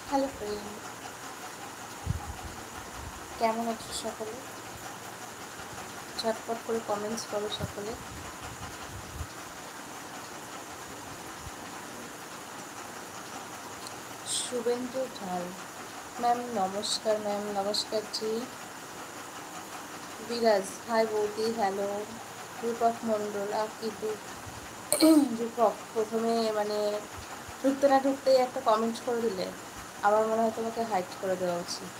Hello friend, কেমন আছো সকলে? ঝটপট করে কমেন্টস করো সকলে। শুভেন্দু ঢাল ম্যাম নমস্কার। ম্যাম নমস্কার জি। বিরাজ হাই বৌদি, হ্যালো। রূপক মণ্ডল কিন্তু রূপক প্রথমে ঢুকতে না ঢুকতেই একটা কমেন্ট করে দিলে, আমার মনে হয় তোমাকে হাইড করে দেওয়া উচিত।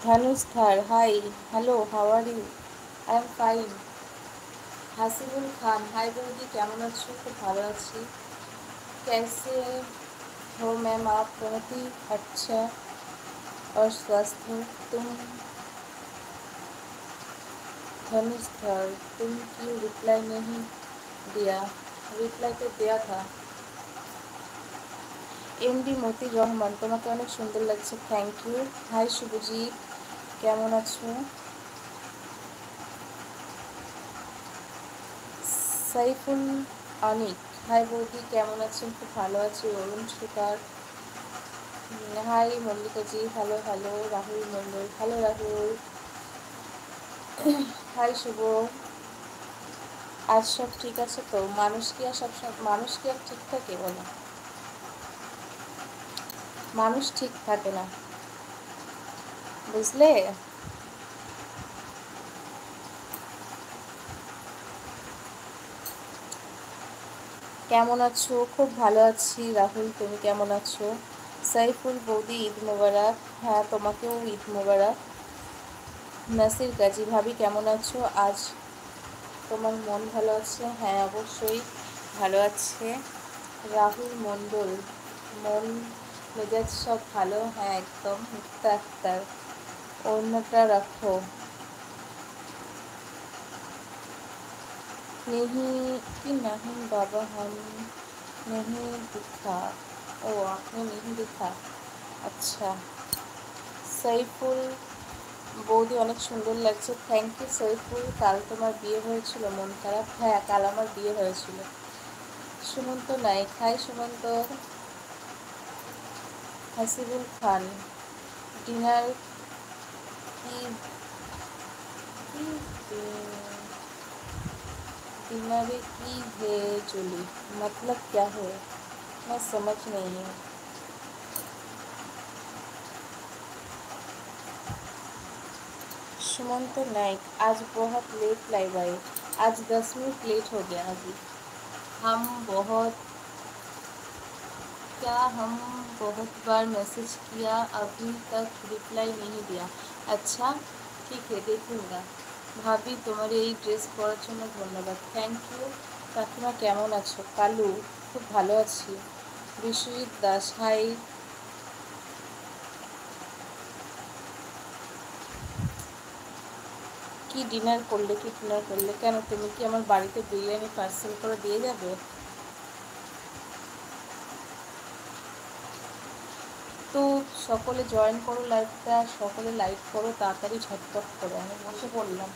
Dhanush Dhar hi, hello, how are you? I am fine. Hasibul Khan hi বৌদি, কেমন আছো? খুব ভালো আছি। कैसे हो मैम आप? बहुत ही अच्छा और स्वस्थ हो तुम। धनुष धर तुम क्यों रिप्लाई नहीं दिया? रिप्लाई तो दिया था। এমডি মতির রহমান তোমাকে অনেক সুন্দর লাগছে, থ্যাংক ইউ। হাই শুভজিৎ, কেমন আছো? সাইফুল অনিক হাই বৌদি, কেমন আছেন? খুব ভালো আছি। অরুণ সুতার হাই মল্লিকাজি, হ্যালো হ্যালো। রাহুল মণ্ডল হ্যালো রাহুল। হাই শুভ, আজ সব ঠিক আছে তো? মানুষ কি আর মানুষ কি আর ঠিক থাকে বলো? মানুষ ঠিক থাকে না, বুঝলে? কেমন আছো? খুব ভালো আছি রাহুল, তুমি কেমন আছো? সাইফুল বৌদি ঈদ মোবারক। হ্যাঁ, তোমাকেও ঈদ মোবারক। নাসির গাজী ভাবি কেমন আছো? আজ তোমার মন ভালো আছে? হ্যাঁ অবশ্যই ভালো আছে। রাহুল মণ্ডল মন মেজাজ সব ভালো? হ্যাঁ একদম। মুক্তা আক্তার অন্যটা রাখো। नहीं कि नहीं बाबा, हम नहीं दिखा। ও আপনি नहीं दिखा, আচ্ছা। সাইফুল বৌদি অনেক সুন্দর লাগছে, থ্যাংক ইউ সাইফুল। কাল তোমার বিয়ে হয়েছিল, মন খারাপ? হ্যাঁ কাল আমার বিয়ে হয়েছিল। সুমন্ত নাইক হাই সুমন্ত। হাসিবুল খান ডিনার কি डिनर की भेजली मतलब क्या है? मैं समझ नहीं हूँ। सुमंत नाइक आज बहुत लेट लाइव आए। आज 10 मिनट लेट हो गया। अभी हम बहुत क्या हम बहुत बार मैसेज किया, अभी तक रिप्लाई नहीं दिया। अच्छा ठीक है, देखूँगा। ভাবি তোমার এই ড্রেস পরার জন্য ধন্যবাদ, থ্যাংক ইউ। কাকিমা কেমন আছো? কালু খুব ভালো আছি। বিশ্বজিৎ দাস হাই। কি ডিনার করলে? কি ডিনার করলে কেন? তুমি কি আমার বাড়িতে বিরিয়ানি পার্সেল করে দিয়ে যাবে? তো সকলে জয়েন করো লাইভটা, সকলে লাইভ করো তাড়াতাড়ি ঝটপট করে। আমি বসে পড়লাম।